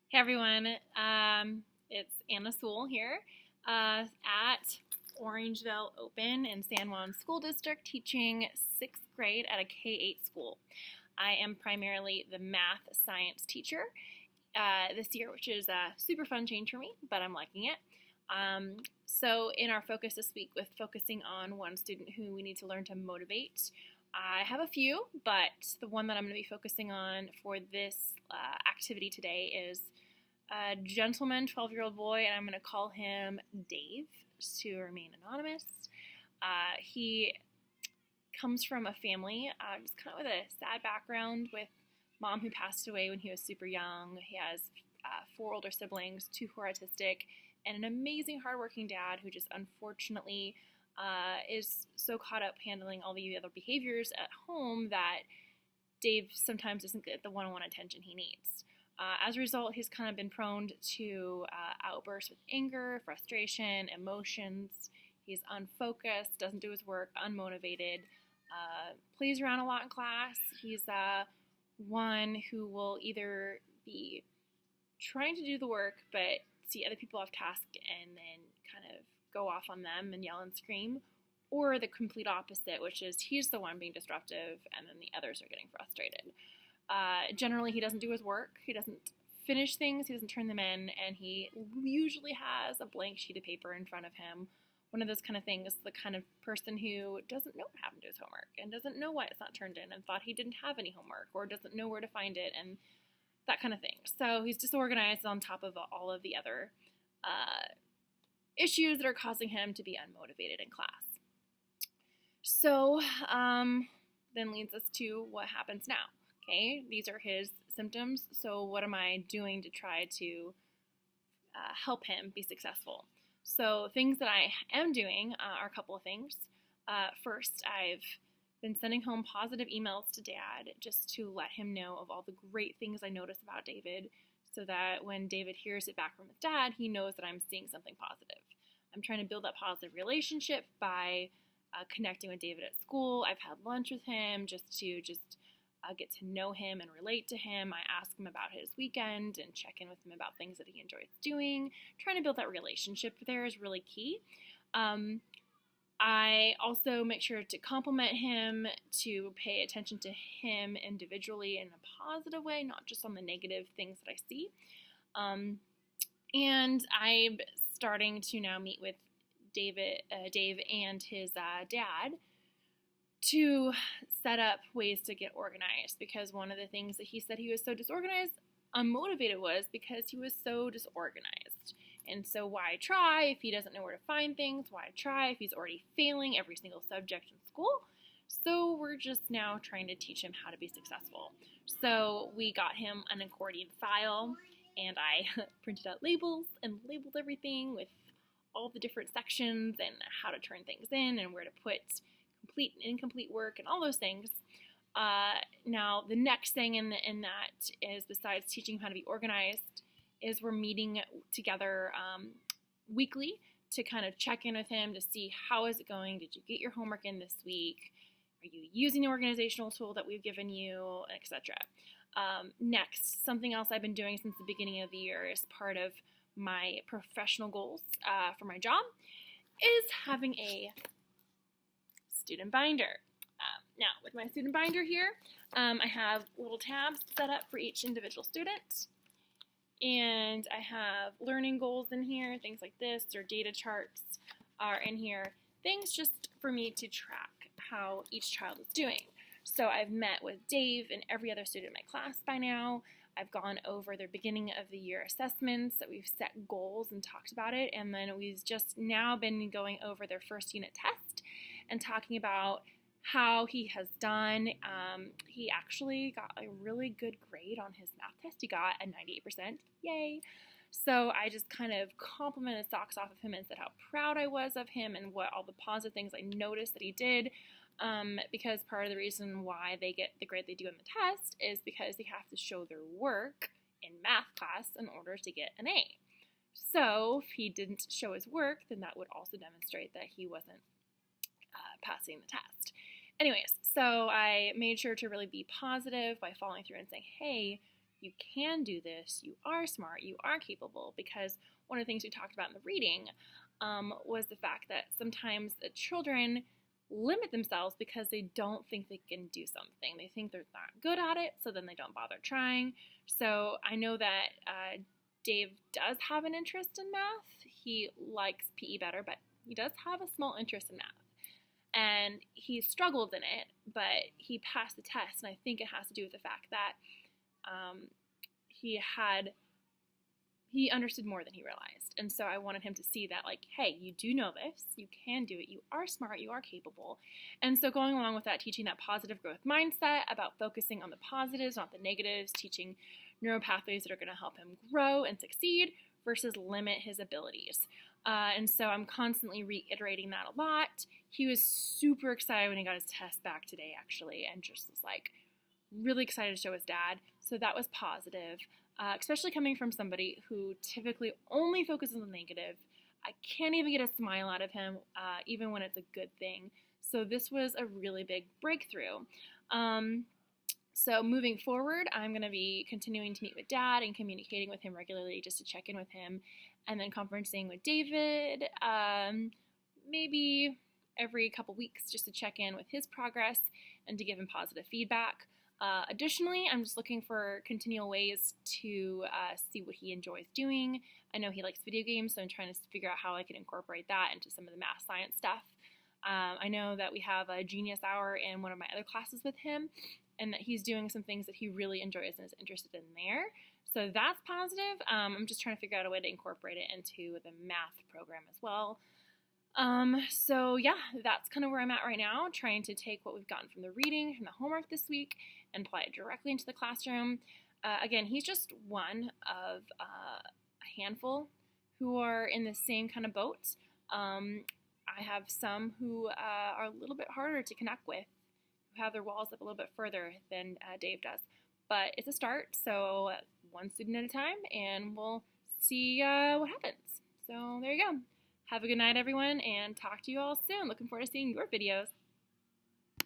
Hey everyone, it's Anna Sewell here at Orangeville Open in San Juan School District teaching 6th grade at a K-8 school. I am primarily the math science teacher this year, which is a super fun change for me, but I'm liking it. So in our focus this week with focusing on one student who we need to learn to motivate, I have a few, but the one that I'm going to be focusing on for this activity today is a gentleman, 12-year-old boy, and I'm going to call him Dave to remain anonymous. He comes from a family just kind of with a sad background with mom who passed away when he was super young. He has 4 older siblings, 2 who are autistic, and an amazing hardworking dad who just unfortunately is so caught up handling all the other behaviors at home that Dave sometimes doesn't get the one-on-one attention he needs. As a result, he's kind of been prone to outbursts with anger, frustration, emotions. He's unfocused, doesn't do his work, unmotivated, plays around a lot in class. He's one who will either be trying to do the work but see other people off task and then kind of go off on them and yell and scream, or the complete opposite, which is he's the one being disruptive and then the others are getting frustrated. Generally, he doesn't do his work, he doesn't finish things, he doesn't turn them in, and he usually has a blank sheet of paper in front of him. One of those kind of things, the kind of person who doesn't know what happened to his homework and doesn't know why it's not turned in and thought he didn't have any homework or doesn't know where to find it and that kind of thing. So he's disorganized on top of all of the other issues that are causing him to be unmotivated in class. So then leads us to what happens now. Okay, these are his symptoms, so what am I doing to try to help him be successful? So things that I am doing are a couple of things. First, I've been sending home positive emails to Dad just to let him know of all the great things I notice about David so that when David hears it back from his dad, he knows that I'm seeing something positive. I'm trying to build that positive relationship by connecting with David at school. I've had lunch with him just to get to know him and relate to him. I ask him about his weekend and check in with him about things that he enjoys doing. Trying to build that relationship there is really key. I also make sure to compliment him, to pay attention to him individually in a positive way, not just on the negative things that I see. And I'm starting to now meet with Dave and his dad to set up ways to get organized, because one of the things that he said he was so disorganized, unmotivated was because he was so disorganized. And so why try if he doesn't know where to find things? Why try if he's already failing every single subject in school? So we're just now trying to teach him how to be successful. So we got him an accordion file, and I printed out labels and labeled everything with all the different sections and how to turn things in and where to put complete and incomplete work and all those things. Now, the next thing in that is, besides teaching him how to be organized, is we're meeting together weekly to kind of check in with him to see how is it going. Did you get your homework in this week? Are you using the organizational tool that we've given you, etc. Next, something else I've been doing since the beginning of the year as part of my professional goals for my job is having a student binder. Now, with my student binder here, I have little tabs set up for each individual student. And I have learning goals in here, things like this, or data charts are in here. Things just for me to track how each child is doing. So I've met with Dave and every other student in my class by now. I've gone over their beginning of the year assessments, that we've set goals and talked about it. And then we've just now been going over their first unit test and talking about how he has done. He actually got a really good grade on his math test. He got a 98%. Yay! So I just kind of complimented socks off of him and said how proud I was of him and what all the positive things I noticed that he did. Because part of the reason why they get the grade they do in the test is because they have to show their work in math class in order to get an A. So if he didn't show his work, then that would also demonstrate that he wasn't passing the test. Anyways, so I made sure to really be positive by following through and saying, hey, you can do this, you are smart, you are capable, because one of the things we talked about in the reading was the fact that sometimes the children limit themselves because they don't think they can do something. They think they're not good at it, so then they don't bother trying. So I know that Dave does have an interest in math. He likes PE better, but he does have a small interest in math. And he struggled in it, but he passed the test, and I think it has to do with the fact that he understood more than he realized. And so I wanted him to see that, like, hey, you do know this, you can do it, you are smart, you are capable. And so going along with that, teaching that positive growth mindset about focusing on the positives, not the negatives, teaching neural pathways that are going to help him grow and succeed versus limit his abilities. And so I'm constantly reiterating that a lot. He was super excited when he got his test back today, actually, and just was like really excited to show his dad. So that was positive. Especially coming from somebody who typically only focuses on the negative. I can't even get a smile out of him, even when it's a good thing. So this was a really big breakthrough. So moving forward, I'm going to be continuing to meet with Dad and communicating with him regularly just to check in with him, and then conferencing with David, maybe every couple weeks just to check in with his progress and to give him positive feedback. Additionally, I'm just looking for continual ways to see what he enjoys doing. I know he likes video games, so I'm trying to figure out how I can incorporate that into some of the math science stuff. I know that we have a Genius Hour in one of my other classes with him, and that he's doing some things that he really enjoys and is interested in there. So that's positive. I'm just trying to figure out a way to incorporate it into the math program as well. So yeah, that's kind of where I'm at right now, trying to take what we've gotten from the reading, from the homework this week, and apply it directly into the classroom. Again, he's just one of a handful who are in the same kind of boat. I have some who are a little bit harder to connect with, who have their walls up a little bit further than Dave does. But it's a start, so one student at a time, and we'll see what happens. So there you go. Have a good night, everyone, and talk to you all soon. Looking forward to seeing your videos.